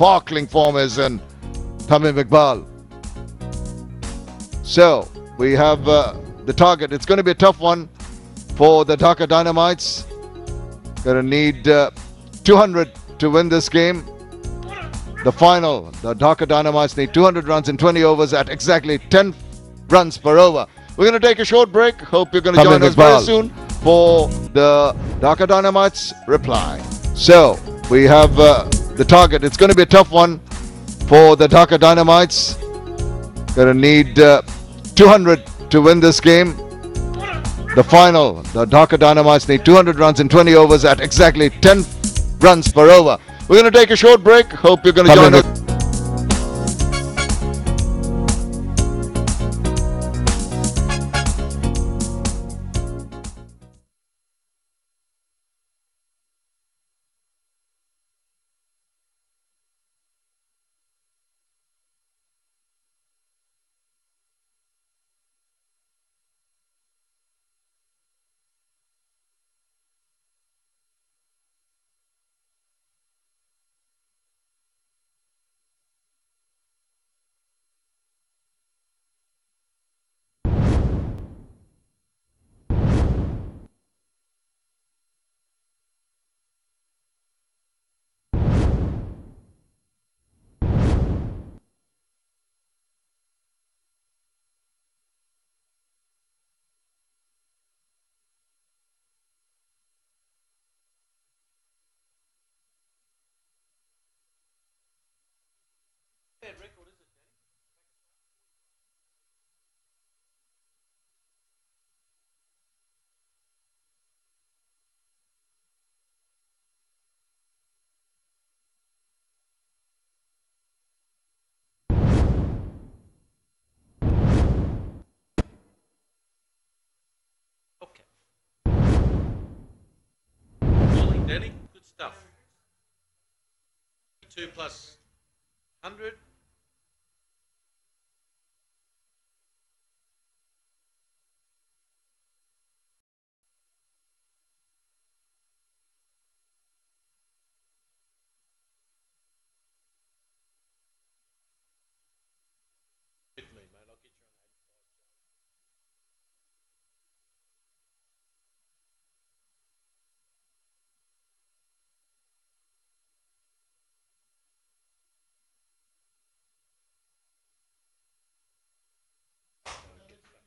sparkling form is in Tamim Iqbal. So we have the target. It's going to be a tough one for the Dhaka Dynamites. Going to need 200 to win this game. The final, the Dhaka Dynamites need 200 runs in 20 overs at exactly 10 runs per over. We're going to take a short break. Hope you're going to join us very soon for the Dhaka Dynamites reply. So we have the target. It's going to be a tough one for the Dhaka Dynamites. Going to need 200 to win this game. The final, the Dhaka Dynamites need 200 runs in 20 overs at exactly 10 runs per over. We're going to take a short break. Hope you're going to join us. Okay. Morning, Danny. Good stuff. 2 plus 100. With me, mate. I'll get you on 85.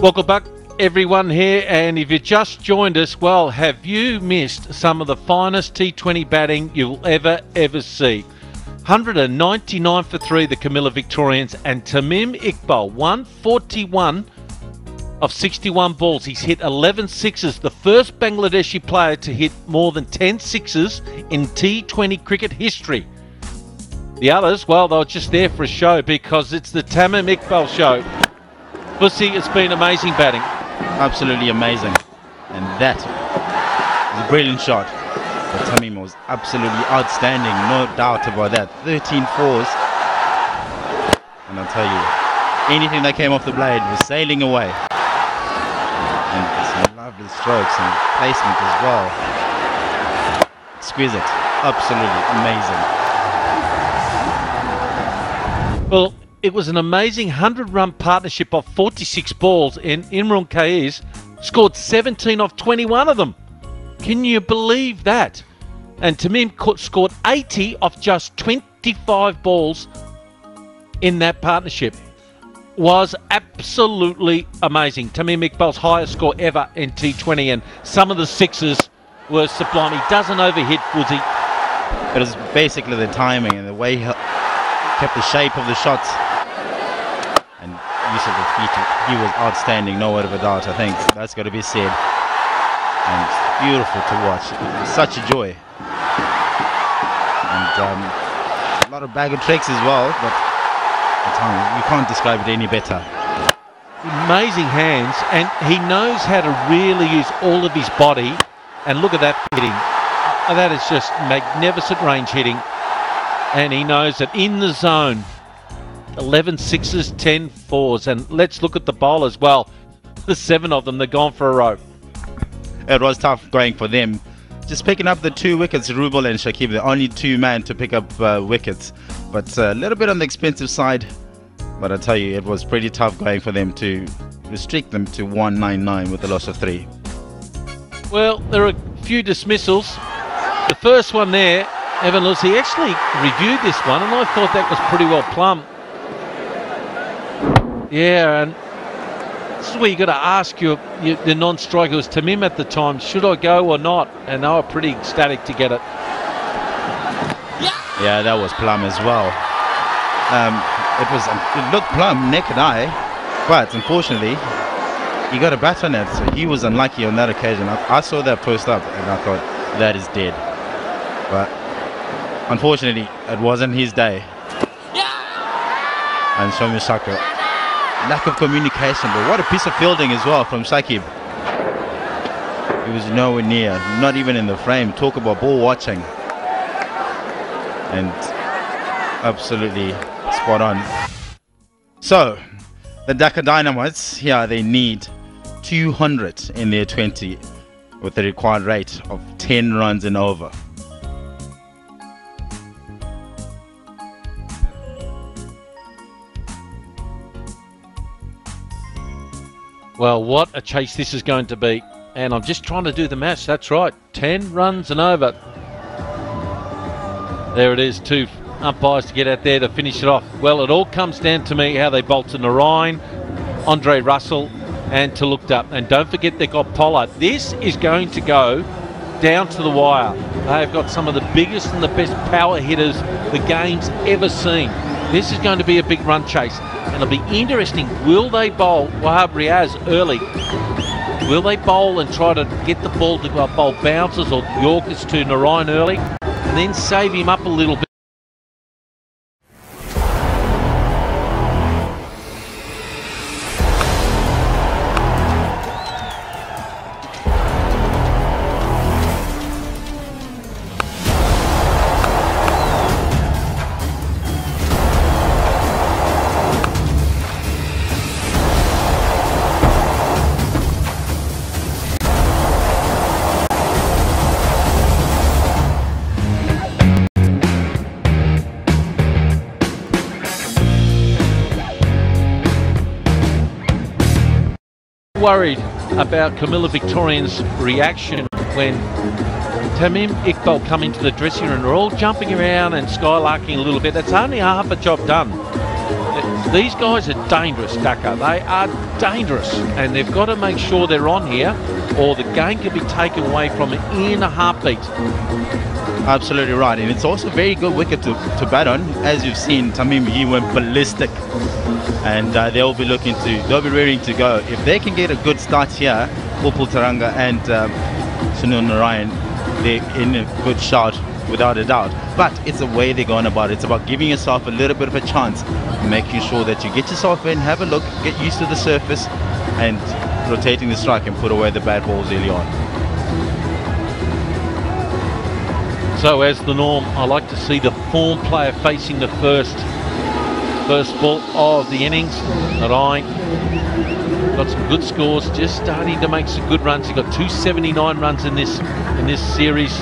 Welcome back, everyone here, and if you just joined us, well, have you missed some of the finest T20 batting you'll ever see? 199 for 3, the Camilla Victorians, and Tamim Iqbal, 141 of 61 balls. He's hit 11 sixes, the first Bangladeshi player to hit more than 10 sixes in T20 cricket history. The others, well, they were just there for a show because it's the Tamim Iqbal show. Bussy, it's been amazing batting. Absolutely amazing. And that was a brilliant shot. But Tamim was absolutely outstanding, no doubt about that. 13 fours. And I'll tell you, anything that came off the blade was sailing away. And some lovely strokes and placement as well. Exquisite. Absolutely amazing. Well, it was an amazing 100-run partnership of 46 balls, and Imran Kayes scored 17 of 21 of them. Can you believe that? And Tamim scored 80 of just 25 balls in that partnership. Was absolutely amazing. Tamim Iqbal's highest score ever in T20, and some of the sixes were sublime. He doesn't overhit, Fuzzy. It was basically the timing and the way he kept the shape of the shots. And use of the feet, he was outstanding, no word of a doubt. I think that's got to be said. And beautiful to watch. It was such a joy. And a lot of bag of tricks as well, but you can't describe it any better. Amazing hands, and he knows how to really use all of his body. And look at that hitting. That is just magnificent range hitting. And he knows that in the zone, 11 sixes, 10 fours. And let's look at the bowlers. Well, the 7 of them, they're gone for a row. It was tough going for them. Just picking up the 2 wickets, Rubel and Shakib, the only 2 men to pick up wickets. But a little bit on the expensive side. But I tell you, it was pretty tough going for them to restrict them to 199 with a loss of 3. Well, there are a few dismissals. The first one there, Evan Lewis, he actually reviewed this one, and I thought that was pretty well plumb. Yeah, and this is where you got to ask the non-striker, was Tamim at the time, should I go or not? And they were pretty ecstatic to get it. Yeah, that was plumb as well. It looked plumb, naked eye, but unfortunately, he got a bat on it, so he was unlucky on that occasion. I saw that post up, and I thought, that is dead. But unfortunately, it wasn't his day. And Shomi Shaka, lack of communication, but what a piece of fielding as well from Shakib. He was nowhere near, not even in the frame. Talk about ball watching. And absolutely spot on. So, the Dhaka Dynamites here, they need 200 in their 20 with the required rate of 10 runs and over. Well, what a chase this is going to be. And I'm just trying to do the maths. That's right. 10 runs and over. There it is. 2 umpires to get out there to finish it off. Well, it all comes down to me how they bolt to Narayan, Andre Russell and Talukder. And don't forget they've got Pollard. This is going to go down to the wire. They've got some of the biggest and the best power hitters the game's ever seen. This is going to be a big run chase. And it'll be interesting. Will they bowl Wahab Riaz early? Will they bowl and try to get the ball to bowl bounces or Yorkers to Narayan early and then save him up a little bit? Worried about Camilla Victorian's reaction when Tamim Iqbal come into the dressing room. They're all jumping around and skylarking a little bit. That's only half a job done. These guys are dangerous, Daka. They are dangerous, and they've got to make sure they're on here, or the game can be taken away from it in a heartbeat. Absolutely right, and it's also a very good wicket to bat on. As you've seen, Tamim, he went ballistic, and they'll be ready to go. If they can get a good start here, Upul Taranga and Sunil Narayan, they're in a good shot without a doubt. But it's the way they're going about it. It's about giving yourself a little bit of a chance, making sure that you get yourself in, have a look, get used to the surface, and rotating the strike and put away the bad balls early on. So as the norm, I like to see the form player facing the first ball of the innings. Narayan got some good scores, just starting to make some good runs. He got 279 runs in this series,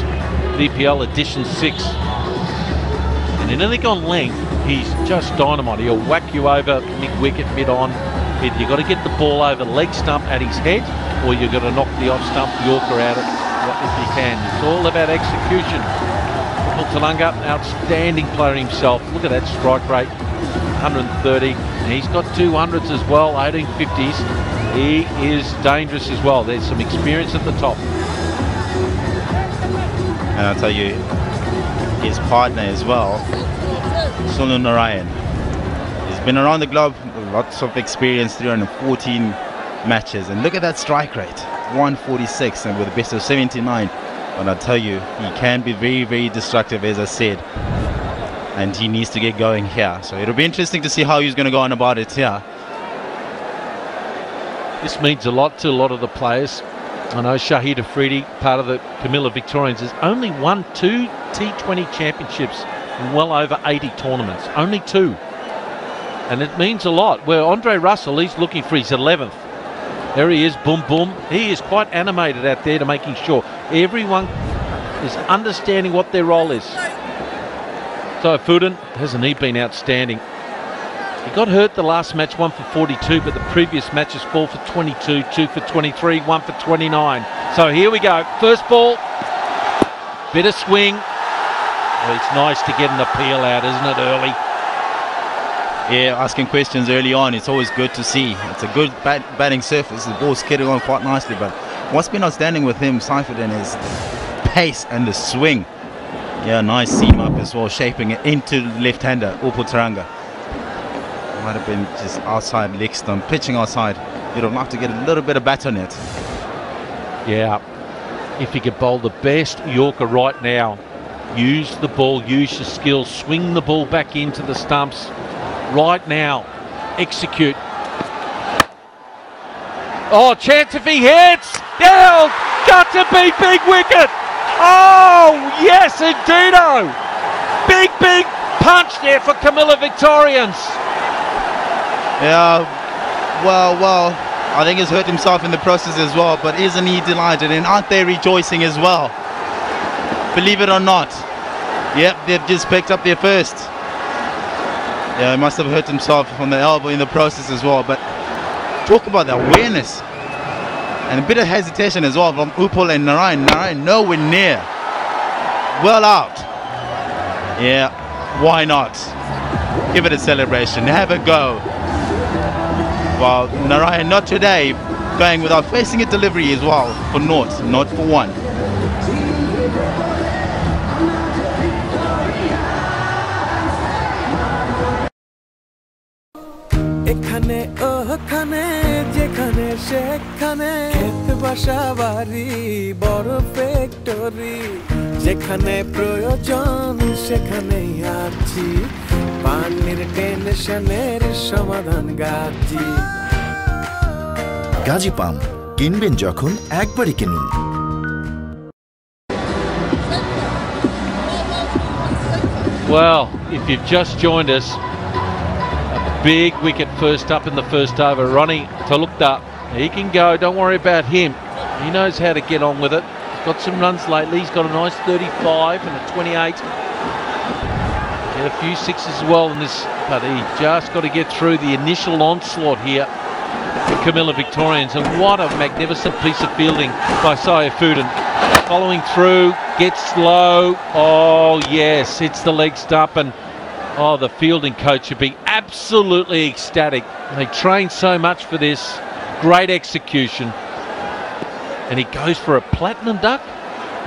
BPL edition 6. And in anything on length, he's just dynamite. He'll whack you over mid-wicket, mid-on. You've got to get the ball over leg stump at his head, or you've got to knock the off-stump Yorker out if you can. It's all about execution. Tulanga, outstanding player himself. Look at that strike rate, 130. And he's got 200s as well, 1850s. He is dangerous as well. There's some experience at the top. And I'll tell you, his partner as well, Sunil Narayan. He's been around the globe, lots of experience, 314 matches. And look at that strike rate, 146, and with a best of 79. And I'll tell you, he can be very, very destructive, as I said. And he needs to get going here. So it'll be interesting to see how he's going to go on about it here. This means a lot to a lot of the players. I know Shahid Afridi, part of the Camilla Victorians, has only won 2 T20 championships in well over 80 tournaments. Only 2. And it means a lot. Where Andre Russell, he's looking for his 11th. There he is, boom, boom. He is quite animated out there to making sure everyone is understanding what their role is. So Fuden, hasn't he been outstanding? He got hurt the last match, 1 for 42, but the previous matches 4 for 22, 2 for 23, 1 for 29. So here we go. First ball, bit of swing. Well, it's nice to get an appeal out, isn't it, early? Yeah, asking questions early on, it's always good to see. It's a good batting surface. The ball's skidding on quite nicely, but what's been outstanding with him, Saifuddin, is the pace and the swing. Yeah, nice seam up as well, shaping it into left-hander, Upul Taranga. Might have been just outside leg stump, pitching outside. You'd have liked to get a little bit of bat on it. Yeah, if you could bowl the best Yorker right now, use the ball, use your skills, swing the ball back into the stumps. Right now, execute. Oh, chance if he hits. Down, got to be big wicket. Oh, yes, indeedo. Big punch there for Camilla Victorians. Yeah, well, I think he's hurt himself in the process as well, but isn't he delighted? And aren't they rejoicing as well? Believe it or not. Yep, they've just picked up their first. Yeah, he must have hurt himself on the elbow in the process as well. But talk about the awareness. And a bit of hesitation as well from Upul and Narayan. Narayan nowhere near. Well out. Yeah, why not? Give it a celebration. Have a go. Well, Narayan not today. Going without facing a delivery as well. For naught, not for one. এখানে ওখানে যেখানে সেখানে খেত বাসা বাড়ি বড় factory যেখানে প্রয়োজন সেখানেই আছি পানির টেনশনের সমাধান গাছি গাজী পাম্প কিনবেন যখন একবারই কিনুন। Well, if you've just joined us, big wicket first up in the first over. Ronnie Talukda, he can go, don't worry about him. He knows how to get on with it. He's got some runs lately. He's got a nice 35 and a 28. Get a few sixes as well in this, but he just got to get through the initial onslaught here for Camilla Victorians. And what a magnificent piece of fielding by Saifuddin. Following through, gets low. Oh yes, hits the leg stump, and oh, the fielding coach should be absolutely ecstatic. They train so much for this. Great execution. And he goes for a platinum duck.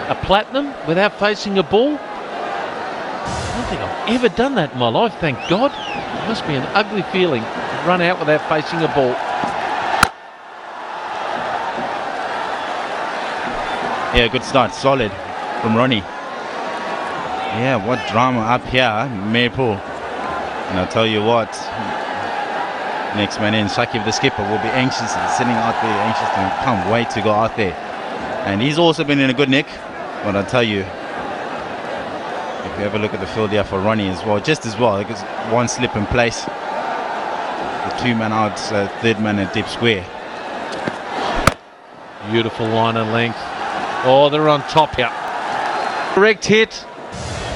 A platinum without facing a ball. I don't think I've ever done that in my life, thank God. It must be an ugly feeling to run out without facing a ball. Yeah, good start. Solid from Ronnie. Yeah, what drama up here, Maypool. And I'll tell you what, next man in, Shakib the skipper, will be anxious, sitting out there, anxious and can't wait to go out there. And he's also been in a good nick, but I'll tell you, if you ever look at the field here for Ronnie as well, just as well, because one slip in place, the 2-man out, third man at deep square. Beautiful line and length. Oh, they're on top here. Correct hit.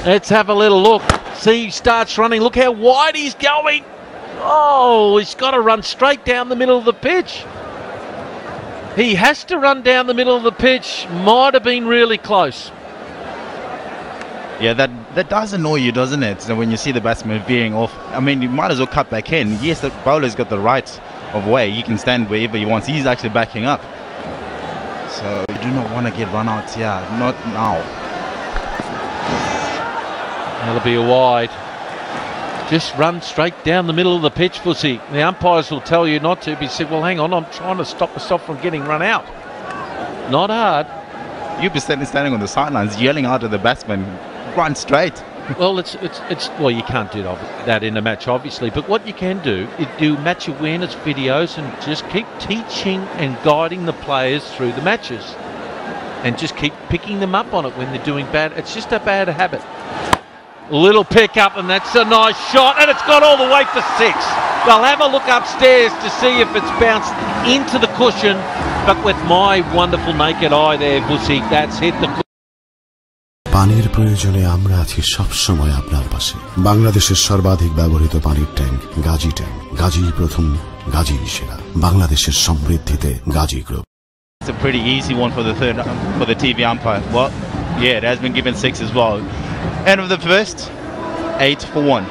Let's have a little look. See, he starts running. Look how wide he's going. Oh, he's got to run straight down the middle of the pitch. He has to run down the middle of the pitch. Might have been really close. Yeah, that does annoy you, doesn't it? So when you see the batsman veering off, I mean, you might as well cut back in. Yes, the bowler's got the right of way. He can stand wherever he wants. He's actually backing up. So you do not want to get run out here. Not now. That'll be a wide. Just run straight down the middle of the pitch, Fussy. The umpires will tell you not to, but you said, well, hang on, I'm trying to stop myself from getting run out. Not hard. You've been standing on the sidelines yelling out at the batsman, run straight. Well, it's well, you can't do that in a match, obviously, but what you can do is do match awareness videos and just keep teaching and guiding the players through the matches. And just keep picking them up on it when they're doing bad. It's just a bad habit. Little pick up, and that's a nice shot, and it's gone all the way for 6. They'll have a look upstairs to see if it's bounced into the cushion, but with my wonderful naked eye there, Bussy, that's hit the cushion. পানির প্রয়োজনে আমরা আছি সব সময় আপনার পাশে। বাংলাদেশের সর্বাধিক ব্যবহৃত পানির ট্যাঙ্ক গাজী ট্যাঙ্ক। গাজী প্রথম, গাজী সেরা। বাংলাদেশের সমৃদ্ধিতে Gazi group. It's a pretty easy one for the TV umpire. Well, yeah, it has been given 6 as well. End of the first, 8 for 1.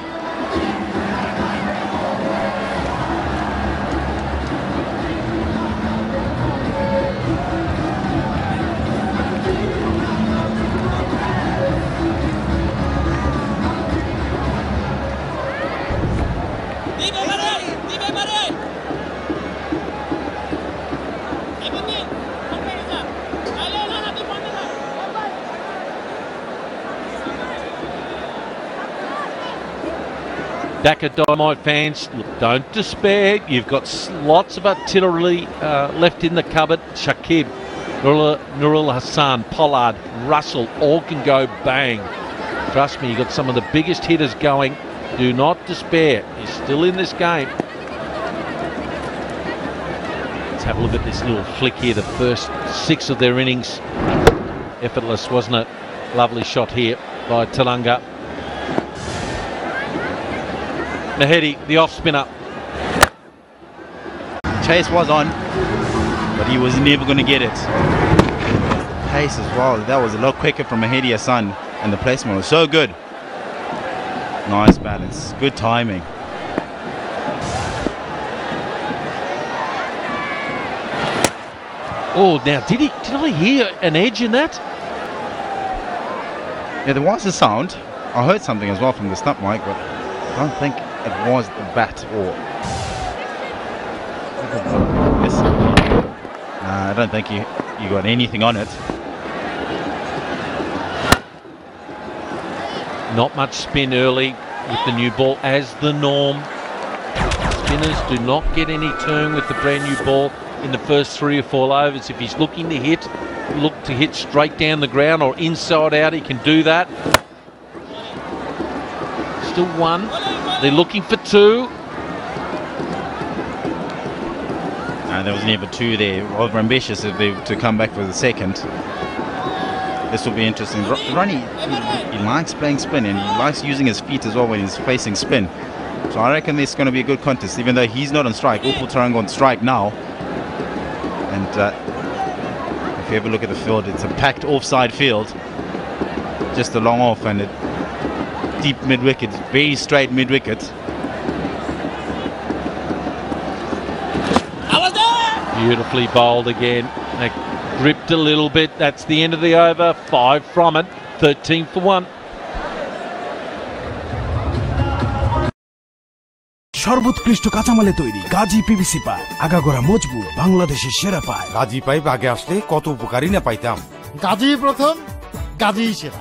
Dhaka Dynamite fans, look, don't despair. You've got lots of artillery left in the cupboard. Shakib, Nurul Hassan, Pollard, Russell, all can go bang. Trust me, you've got some of the biggest hitters going. Do not despair. You're still in this game. Let's have a look at this little flick here. The first 6 of their innings. Effortless, wasn't it? Lovely shot here by Talanga. Mahedi, the off spinner. Chase was on, but he was never going to get it. Pace as well. That was a lot quicker from Mahedi Hassan, and the placement was so good. Nice balance. Good timing. Oh, now did I hear an edge in that? Yeah, there was a sound. I heard something as well from the stump mic, but I don't think it was the bat or... Yes. Nah, I don't think you got anything on it. Not much spin early with the new ball as the norm. Spinners do not get any turn with the brand new ball in the first 3 or 4 overs. If he's looking to hit straight down the ground or inside out, he can do that. Still 1. They're looking for 2. And there was never 2 there. Over ambitious if they to come back for the second. This will be interesting. Ronnie, he likes playing spin and he likes using his feet as well when he's facing spin. So I reckon this is going to be a good contest, even though he's not on strike. Upul Taranga on strike now. And if you ever look at the field, it's a packed offside field. Just a long off and a deep mid-wicket, very straight mid-wicket. Beautifully bowled again. They gripped a little bit. That's the end of the over. 5 from it. 13 for 1. সর্বোৎকৃষ্ট কাঁচামালে তৈরি Gazi PVC pipe আগাগোড়া মজবুত বাংলাদেশের সেরা pipe Gazi pipe আগে আসলে কত উপকারী না পাইতাম গাজী প্রথম গাজী সেরা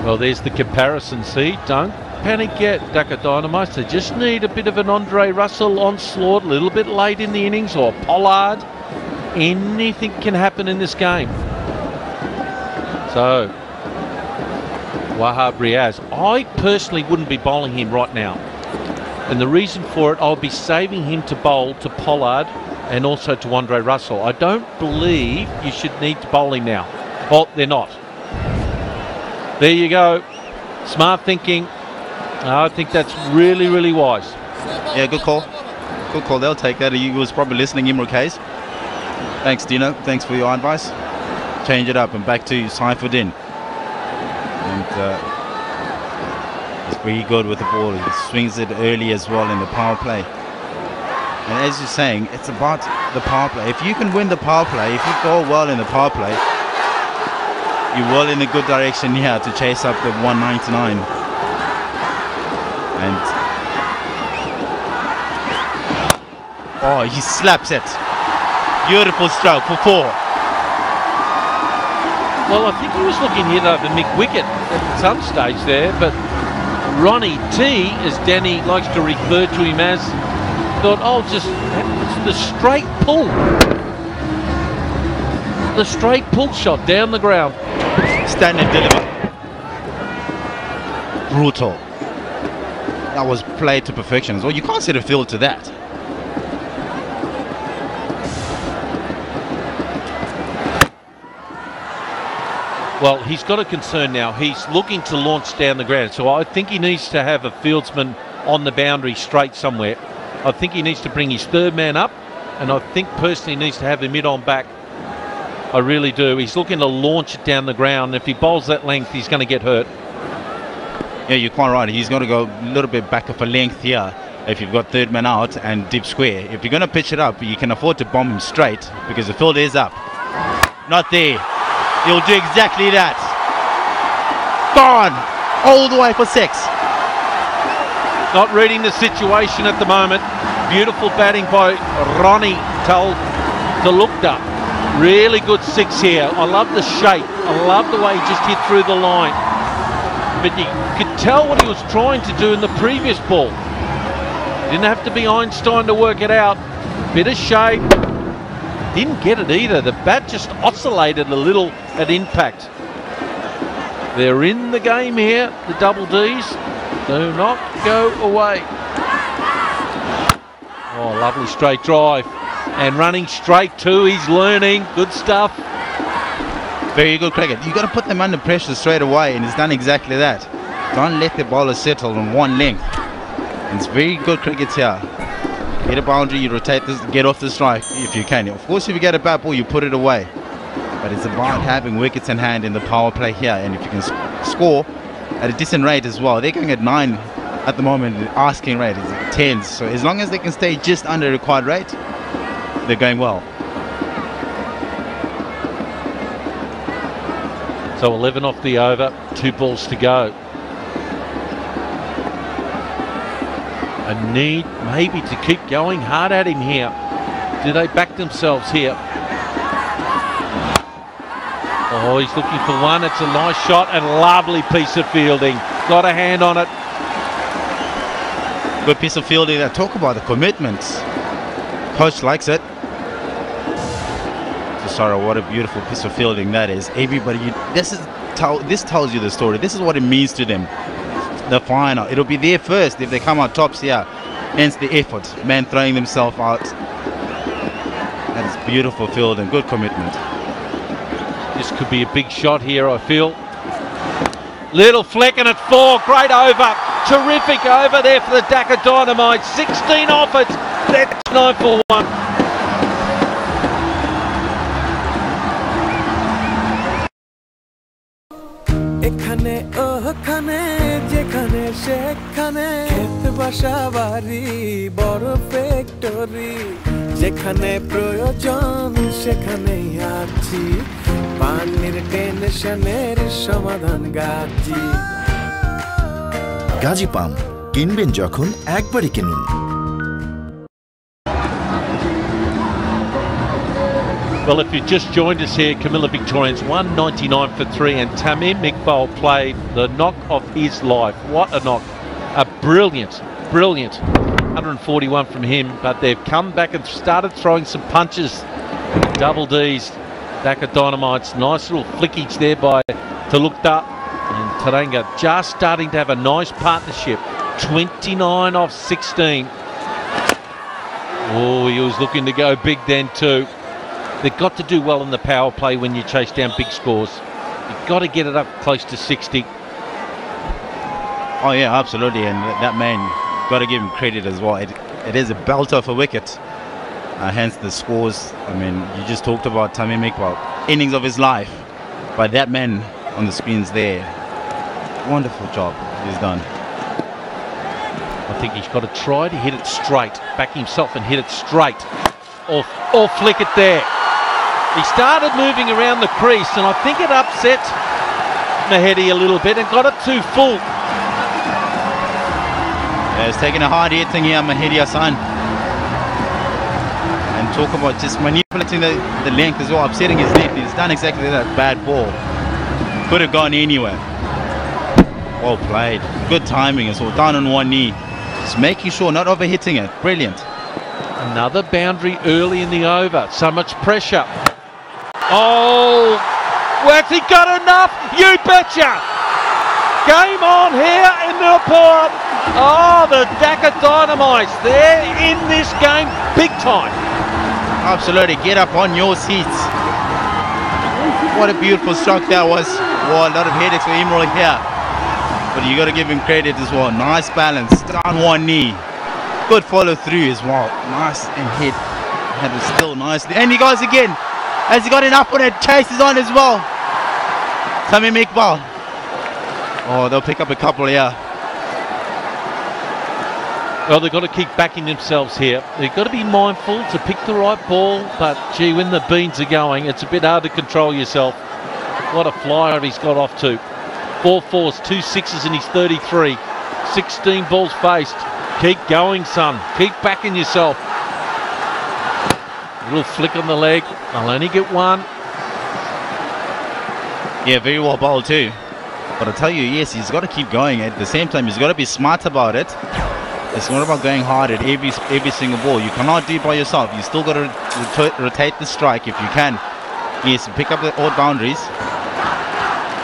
Well, there's the comparison. See, don't panic yet, Dhaka Dynamites. They just need a bit of an Andre Russell onslaught, a little bit late in the innings, or Pollard. Anything can happen in this game. So, Wahab Riaz, I personally wouldn't be bowling him right now. And the reason for it, I'll be saving him to bowl to Pollard and also to Andre Russell. I don't believe you should need to bowl him now. Well, they're not. There you go. Smart thinking. I think that's really, really wise. Yeah, good call. Good call. They'll take that. He was probably listening, Imran Case. Thanks, Dino. Thanks for your advice. Change it up and back to Saifuddin. And he's pretty good with the ball. He swings it early as well in the power play. And as you're saying, it's about the power play. If you can win the power play, if you go well in the power play, you're well in a good direction here to chase up the 199. And oh, he slaps it. Beautiful stroke for 4. Well, I think he was looking hit over Mick Wicket at some stage there, but Ronnie T, as Danny likes to refer to him as, thought, oh, just the straight pull. The straight pull shot down the ground. Stand and deliver. Brutal. That was played to perfection as well. You can't see the field to that. Well, he's got a concern now. He's looking to launch down the ground, so I think he needs to have a fieldsman on the boundary straight somewhere. I think he needs to bring his third man up, and I think personally he needs to have him mid-on back. I really do. He's looking to launch it down the ground. If he bowls that length, he's going to get hurt. Yeah, you're quite right. He's got to go a little bit back of a length here if you've got third man out and deep square. If you're going to pitch it up, you can afford to bomb him straight because the field is up. Not there. He'll do exactly that. Gone. All the way for 6. Not reading the situation at the moment. Beautiful batting by Ronnie told to look up. Really good 6 here. I love the shape. I love the way he just hit through the line. But you could tell what he was trying to do in the previous ball. Didn't have to be Einstein to work it out. Bit of shape. Didn't get it either. The bat just oscillated a little at impact. They're in the game here, the double Ds. Do not go away. Oh, lovely straight drive. And running straight too. He's learning. Good stuff. Very good cricket. You've got to put them under pressure straight away, and he's done exactly that. Don't let the bowler settle on one length. And it's very good cricket here. Get a boundary, you rotate this, get off the strike if you can. Of course, if you get a bad ball, you put it away. But it's about having wickets in hand in the power play here, and if you can score at a decent rate as well. They're going at 9 at the moment. The asking rate is at 10s. So as long as they can stay just under required rate, they're going well. So 11 off the over, 2 balls to go. A need maybe to keep going hard at him here. Do they back themselves here? Oh, he's looking for one. It's a nice shot and lovely piece of fielding. Got a hand on it. Good piece of fielding. Talk about the commitment. Coach likes it. Sorry, what a beautiful piece of fielding that is. Everybody, this tells you the story. This is what it means to them. The final. It'll be there first if they come out tops here. Hence the effort. Men throwing themselves out. That is beautiful fielding. Good commitment. This could be a big shot here, I feel. Little fleck and at 4. Great over. terrific over there for the Dhaka Dynamite. 16 off it. That's 9 for 1. এখানে ওখানে যেখানে সেখানে ক্ষেত বাসা বাড়ি বড় factory যেখানে প্রয়োজন সেখানেই আছি পানির টেনশনের সমাধান গাছি গাজী পাম্প কিনবেন যখন একবারই কিনুন। Well, if you just joined us here, Camilla Victorians 199 for 3, and Tamim Iqbal played the knock of his life. What a knock. A brilliant 141 from him, but they've come back and started throwing some punches. Double D's, Dhaka Dynamites. Nice little flickage there by Talukta. And Taranga just starting to have a nice partnership. 29 off 16. Oh, he was looking to go big then too. They've got to do well in the power play when you chase down big scores. You've got to get it up close to 60. Oh yeah, absolutely, and that man, got to give him credit as well. It is a belter of a wicket, hence the scores. I mean, you just talked about Tamim Iqbal, innings of his life, by that man on the screens there. Wonderful job he's done. I think he's got to try to hit it straight, back himself and hit it straight, or flick it there. He started moving around the crease, and I think it upset Mahedi a little bit and got it too full. Yeah, he's taking a hard hitting here, Mahedi Hassan. And talk about just manipulating the length as well, upsetting his length. He's done exactly that. Bad ball. Could have gone anywhere. Well played. Good timing as well. Down on one knee. Just making sure, not overhitting it. Brilliant. Another boundary early in the over. So much pressure. Oh, has he got enough? You betcha! Game on here in Newport. Oh, the Dhaka Dynamites. They're in this game big time. Absolutely. Get up on your seats. What a beautiful stroke that was. Wow, a lot of headaches for Emerald here. But you got to give him credit as well. Nice balance. Down one knee. Good follow through as well. Nice and hit. That was still nicely. And he goes again. Has he got enough for that? Chase is on as well. Tamim Iqbal. Oh, they'll pick up a couple here. Well, they've got to keep backing themselves here. They've got to be mindful to pick the right ball. But, gee, when the beans are going, it's a bit hard to control yourself. What a flyer he's got off to. 4 fours, 2 sixes, and he's 33. 16 balls faced. Keep going, son. Keep backing yourself. Little flick on the leg. I'll only get one. Yeah, very well bowled too. But I tell you, yes, he's got to keep going. At the same time, he's got to be smart about it. It's not about going hard at every single ball. You cannot do it by yourself. You still got to rotate the strike if you can. Yes, pick up the odd boundaries.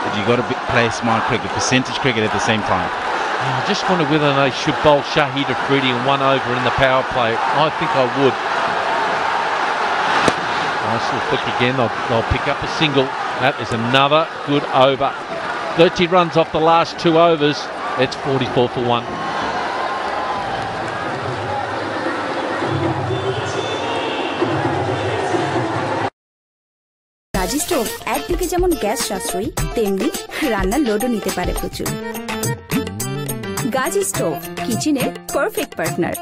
But you got to play smart cricket, percentage cricket at the same time. I just wonder whether they should bowl Shahid Afridi in 1 over in the power play. I think I would. Nice little flick again. They'll pick up a single. That is another good over. 30 runs off the last 2 overs. It's 44 for 1. Gazi stove একদিকে যেমন gas সাশ্রয়ী তেমনি রান্নার লোডও নিতে পারে প্রচুর। Gazi stove কিচেনের perfect partner.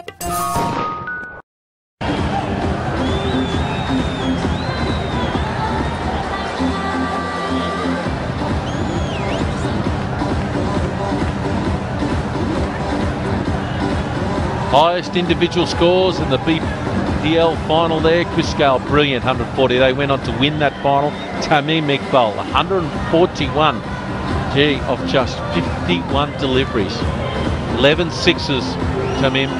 Highest individual scores in the BPL final there. Chris Gale, brilliant, 140. They went on to win that final. Tamim Iqbal, 141. Gee, of just 51 deliveries. 11 sixes. Tamim,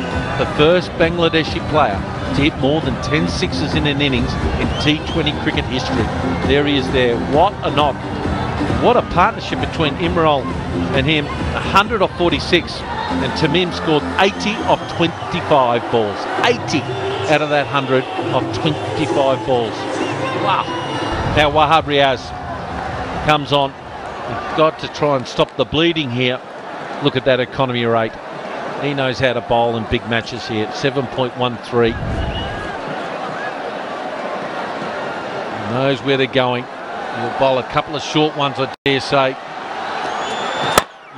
the first Bangladeshi player to hit more than 10 sixes in an innings in T20 cricket history. There he is there. What a knock. What a partnership between Imral and him. 100 off 46. And Tamim scored 80 off 25 balls. 80 out of that 100 off 25 balls. Wow. Now Wahab Riaz comes on. We've got to try and stop the bleeding here. Look at that economy rate. He knows how to bowl in big matches here. 7.13. Knows where they're going. He'll bowl a couple of short ones, I dare say.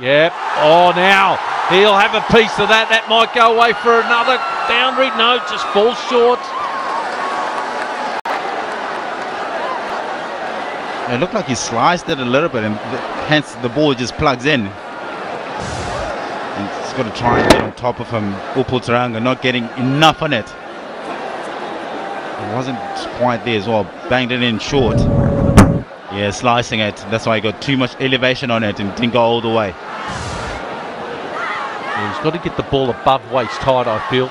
Yep. Oh, now he'll have a piece of that. That might go away for another boundary. No, just falls short. It looked like he sliced it a little bit, and hence the ball just plugs in. And he's got to try and get on top of him. Upul Taranga not getting enough on it. It wasn't quite there as well. Banged it in short. Yeah, slicing it. That's why he got too much elevation on it and didn't go all the way. Yeah, he's got to get the ball above waist height, I feel.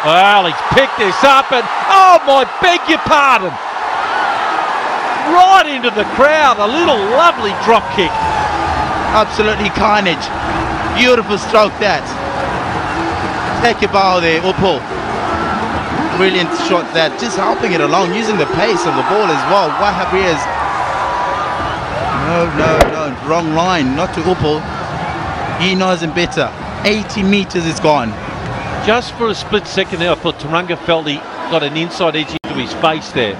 Well, he's picked this up and, oh, my beg your pardon. Right into the crowd. A little lovely drop kick. Absolutely carnage. Beautiful stroke that. Take your bow there, Upul. Brilliant shot that, just helping it along, using the pace of the ball as well. Wahab is no, wrong line, not to Upul. He knows him better. 80 meters is gone. Just for a split second there, I thought Taranga felt he got an inside edge into his face there.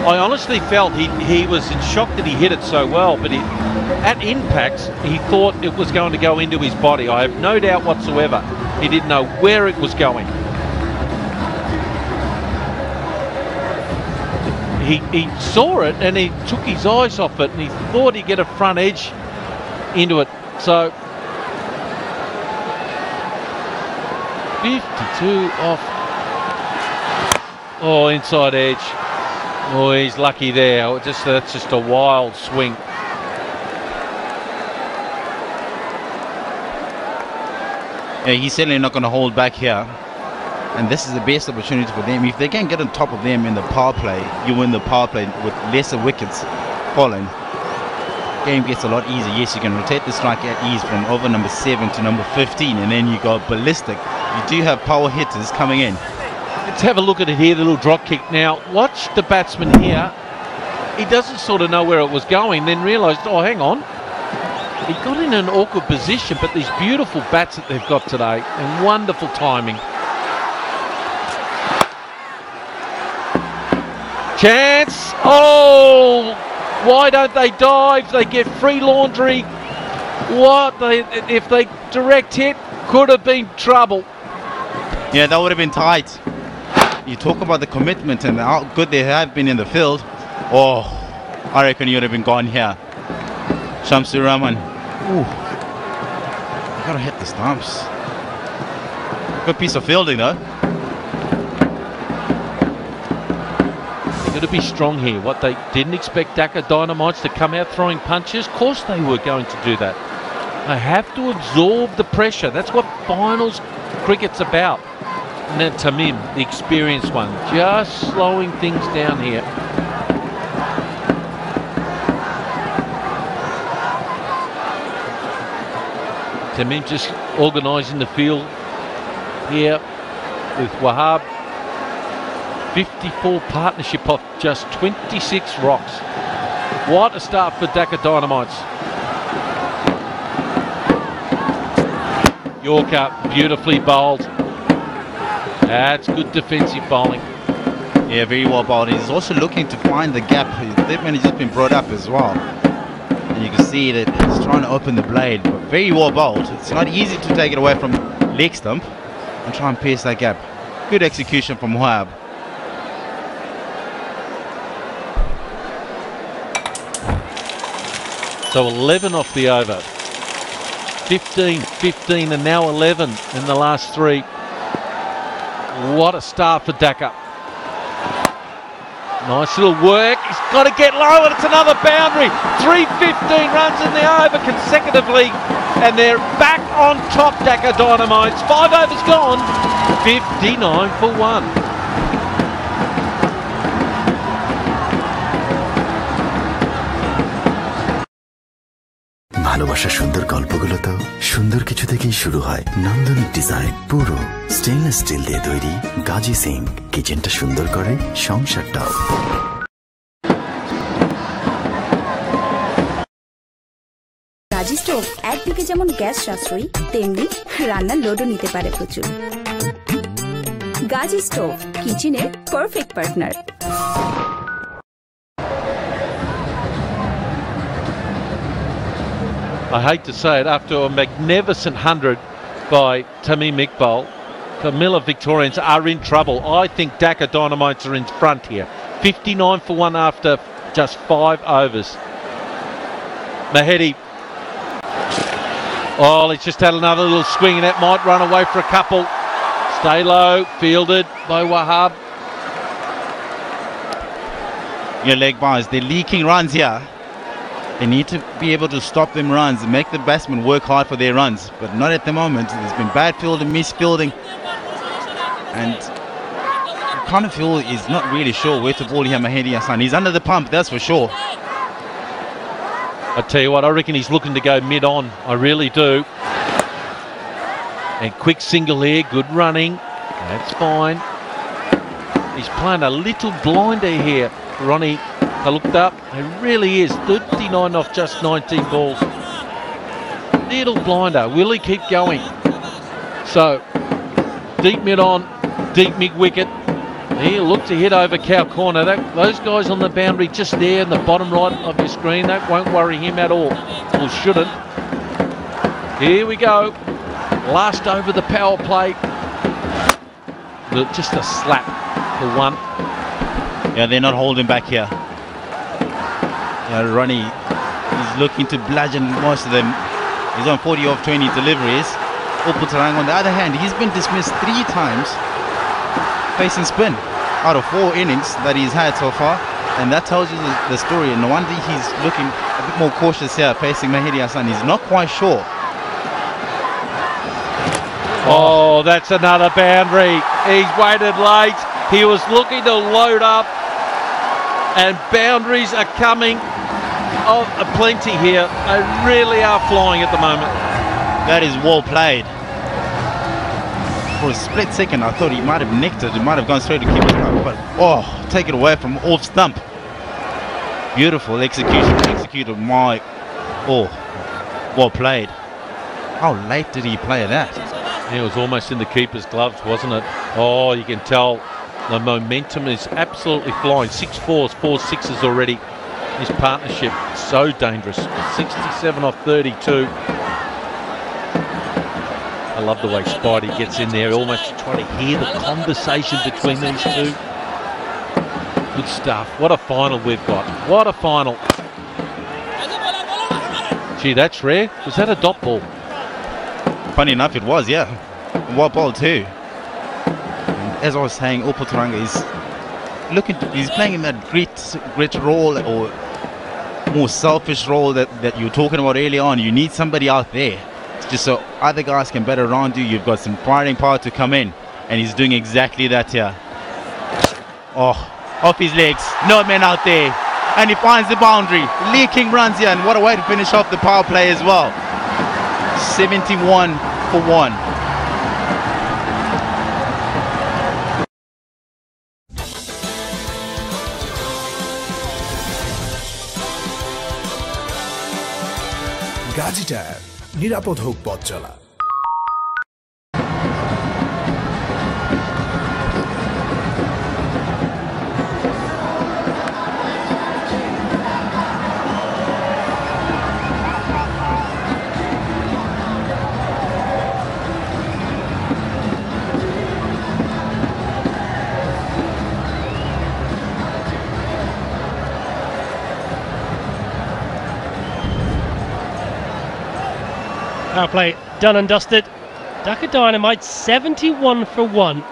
I honestly felt he was in shock that he hit it so well, but at impact, he thought it was going to go into his body. I have no doubt whatsoever. He didn't know where it was going. He saw it and he took his eyes off it and he thought he'd get a front edge into it. So 52 off. Oh, inside edge. Oh, he's lucky there. That's just a wild swing. Yeah, he's certainly not going to hold back here. And this is the best opportunity for them. If they can get on top of them in the power play, you win the power play with lesser wickets falling. Game gets a lot easier. Yes, you can rotate the strike at ease from over number 7 to number 15, and then you go ballistic. You do have power hitters coming in. Let's have a look at it here, the little drop kick. Now, watch the batsman here. He doesn't sort of know where it was going, then realised, oh, hang on. He got in an awkward position, but these beautiful bats that they've got today, and wonderful timing. Chance. Oh, why don't they dive? They get free laundry. If they direct hit, could have been trouble. Yeah, that would have been tight. You talk about the commitment and how good they have been in the field. Oh, I reckon you would have been gone here. Shamsur Rahman. Ooh. You gotta hit the stumps. Good piece of fielding though. To be strong here. What they didn't expect Dhaka Dynamites to come out throwing punches. Of course they were going to do that. They have to absorb the pressure. That's what finals cricket's about. And then Tamim, the experienced one, just slowing things down here. Tamim just organising the field here with Wahab. 54 partnership off just 26 rocks. What a start for Dhaka Dynamites. Yorker, beautifully bowled. That's good defensive bowling. Yeah, very well bowled. He's also looking to find the gap. That man has just been brought up as well. And you can see that he's trying to open the blade, but very well bowled. It's not easy to take it away from leg stump and try and pierce that gap. Good execution from Wahab. So 11 off the over. 15, 15 and now 11 in the last 3. What a start for Dhaka. Nice little work. He's got to get low and it's another boundary. 315 runs in the over consecutively. And they're back on top, Dhaka Dynamites. 5 overs gone. 59 for 1. ভালোবাসা সুন্দর গল্পগুলো তো সুন্দর কিছু থেকেই শুরু হয়। নান্দনিক ডিজাইন, পুরো স্টেইনলেস স্টিল দিয়ে তৈরি গাজি সিঙ্ক কিচেনটা সুন্দর করে সংসারটাও। গাজি স্টোভ একদিকে যেমন গ্যাস সাশ্রয়ী, তেমনি রান্নার লোডও নিতে পারে প্রচুর। গাজি স্টোভ কিচেনের perfect partner. I hate to say it, after a magnificent 100 by Tamim Iqbal, the Miller Victorians are in trouble. I think Dhaka Dynamites are in front here. 59 for 1 after just 5 overs. Mahedi. Oh, he's just had another little swing and that might run away for a couple. Stay low, fielded by Wahab. Your leg bars, they're leaking runs here. They need to be able to stop them runs and make the batsmen work hard for their runs. But not at the moment. There's been bad fielding, misfielding. And kind of feel he's not really sure where to ball here, Mahedi Hassan. He's under the pump, that's for sure. I tell you what, I reckon he's looking to go mid-on. I really do. And quick single here, good running. That's fine. He's playing a little blinder here, Ronnie. I looked up, it really is. 39 off just 19 balls. Little blinder. Will he keep going? So, deep mid-on, deep mid-wicket. He'll look to hit over cow corner. Those guys on the boundary just there in the bottom right of your screen, that won't worry him at all. Or shouldn't. Here we go. Last over the power play. Just a slap for 1. Yeah, they're not holding back here. Ronnie, he's looking to bludgeon most of them. He's on 40 off 20 deliveries. Uputarang on the other hand, he's been dismissed 3 times facing spin out of 4 innings that he's had so far, and that tells you the story. And no wonder he's looking a bit more cautious here facing Mahedi Hassan. He's not quite sure. Oh, that's another boundary. He's waited late. He was looking to load up, and boundaries are coming. Oh, plenty here. They really are flying at the moment. That is well played. For a split second, I thought he might have nicked it. It might have gone straight to keeper's cover, but take it away from off stump. Beautiful execution. Executed well played. How late did he play that? It was almost in the keeper's gloves, wasn't it? Oh, you can tell the momentum is absolutely flying. 6 fours, 4 sixes already. His partnership so dangerous. 67 off 32. I love the way Spidey gets in there, almost trying to hear the conversation between these two. Good stuff. What a final we've got. What a final. Gee, that's rare. Was that a dot ball? Funny enough, it was, yeah. What ball too. And as I was saying, Uputaranga is he's playing in that grit role, or more selfish role that you were talking about earlier on. You need somebody out there, just so other guys can bet around you. You've got some firing power to come in, and he's doing exactly that here. Oh, off his legs, no man out there, and he finds the boundary. Leaking runs here, and what a way to finish off the power play as well. 71 for 1. Gazi tyre, নিরাপদ হোক পথ চলা। Power play done and dusted. Dhaka Dynamite 71 for 1,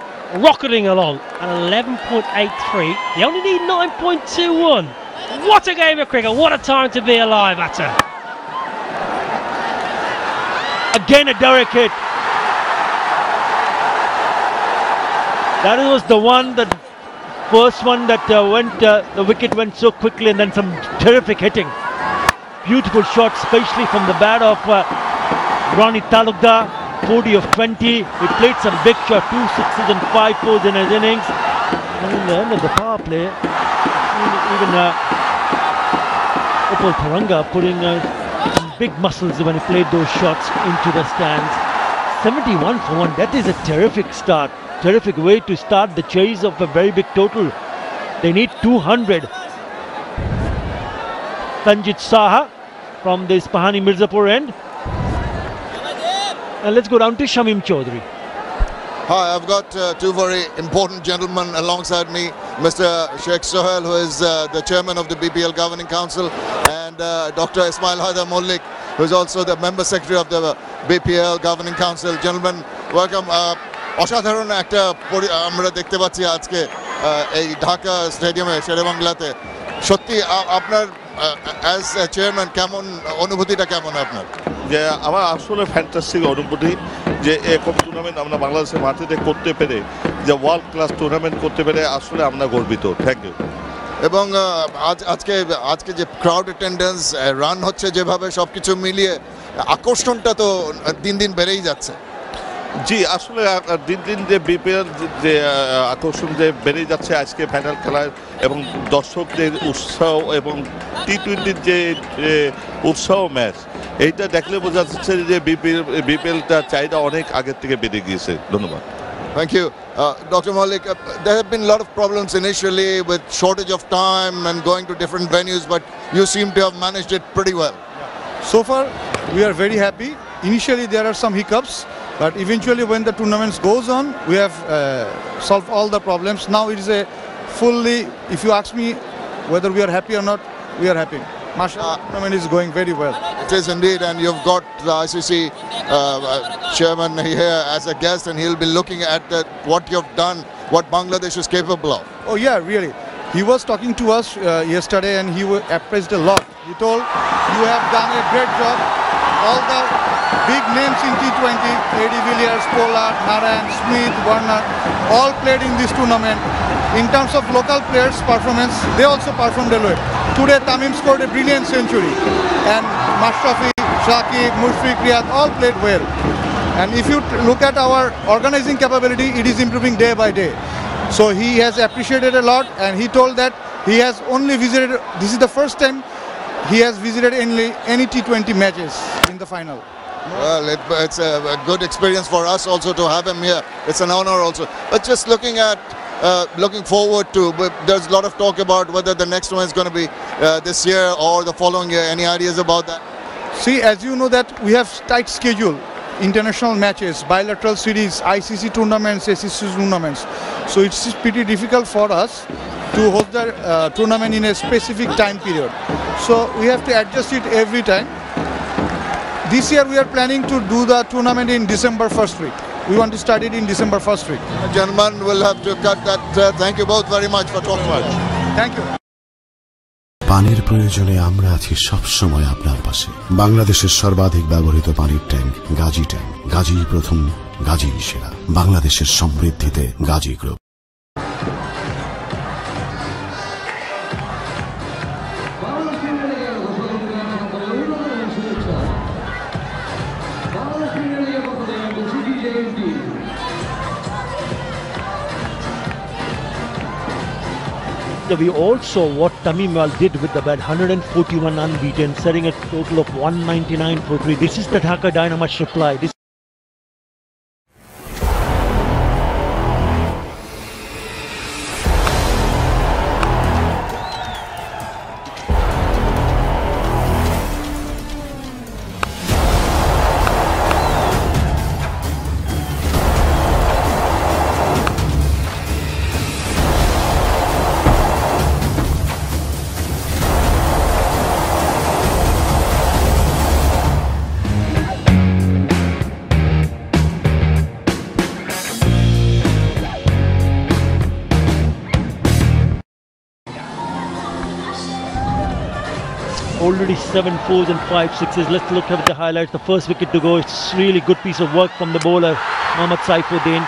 rocketing along at 11.83. They only need 9.21. What a game of cricket! What a time to be alive, Atta. Again a direct hit. That was the one, that first one that the wicket went so quickly, and then some terrific hitting. Beautiful shot, especially from the bat of Ronnie Talukdar, 40 of 20. He played some big shot, 2 sixes and 5 fours in his innings. And in the end of the power play, even Upal Taranga putting some big muscles when he played those shots into the stands. 71 for 1. That is a terrific start. Terrific way to start the chase of a very big total. They need 200. Tanjit Saha from the Ispahani Mirzapur end. And let's go down to Shamim Chaudhary. Hi, I've got two very important gentlemen alongside me. Mr. Sheikh Sohail, who is the chairman of the BPL Governing Council, and Dr. Ismail Haidar Mullik, who is also the member secretary of the BPL Governing Council. Gentlemen, welcome. অসাধারণ একটা আমরা দেখতে পাচ্ছি আজকে এই ঢাকা স্টেডিয়ামে শেরেবাংলাতে। সত্যি আপনার অ্যাজ চেয়ারম্যান কেমন অনুভূতিটা কেমন আপনার? যে আমার আসলে ফ্যান্টাস্টিক অনুভূতি যে এরকম টুর্নামেন্ট আমরা বাংলাদেশের মাটিতে করতে পেরে, যে ওয়ার্ল্ড ক্লাস টুর্নামেন্ট করতে পেরে আসলে আমরা গর্বিত। Thank you. এবং আজকে যে ক্রাউড অ্যাটেন্ডেন্স, রান হচ্ছে যেভাবে, সব কিছু মিলিয়ে আকর্ষণটা তো দিন দিন বেড়েই যাচ্ছে। জি, আসলে দিন দিন যে বিপিএল যে আকর্ষণ যে বেড়ে যাচ্ছে আজকে ফাইনাল খেলার, এবং দর্শকদের উৎসাহ এবং টি-20 যে উৎসাহ ম্যাচ, এইটা দেখলে বোঝা যাচ্ছে যে বিপিএলটা চাহিদা অনেক আগের থেকে বেড়ে গিয়েছে। ধন্যবাদ। Thank you. Dr. Malik, there have been a lot of problems initially with shortage of time and going to different venues, but you seem to have managed it pretty well. So far, we are very happy. Initially, there are some hiccups, but eventually when the tournament goes on, we have solved all the problems. Now it is a fully, if you ask me whether we are happy or not, we are happy. Mashallah, tournament is going very well. It is indeed, and you've got the ICC chairman here as a guest, and he'll be looking at what you've done, what Bangladesh is capable of. Oh yeah, really. He was talking to us yesterday, and he appraised a lot. He told, you have done a great job. All the big names in T20, Eddie Villiers, Pollard, Narayan, Smith, Warner, all played in this tournament. In terms of local players' performance, they also performed well. Today, Tamim scored a brilliant century, and Mashrafi, Shakib, Mushfiq, Riyad all played well. And if you look at our organizing capability, it is improving day by day. So he has appreciated a lot, and he told that he has only visited, this is the first time he has visited any T20 matches in the final. Well, it's a good experience for us also to have him here. It's an honor also. But just looking forward to, there's a lot of talk about whether the next one is going to be this year or the following year. Any ideas about that? See, as you know that we have tight schedule, international matches, bilateral series, ICC tournaments, SEC tournaments. So it's pretty difficult for us to host the tournament in a specific time period. So we have to adjust it every time. This year we are planning to do the tournament in December first week. We want to start it in December first week. Gentlemen, we'll have to cut that. Thank you both very much for talking to us. Thank you. পানির প্রয়োজনে আমরা আছি সব সময় আপনার পাশে। বাংলাদেশের সর্বাধিক ব্যবহৃত পানির ট্যাঙ্ক গাজী ট্যাঙ্ক। গাজী প্রথম, গাজী সেরা। বাংলাদেশের সমৃদ্ধিতে Gazi group. We all saw what Tamim did with the bat, 141 unbeaten, setting a total of 199 for 3. This is the Dhaka Dynamite's reply. Already 7 4s and 5 6s. Let's look at the highlights. The first wicket to go. It's really good piece of work from the bowler Mohammad Saifuddin.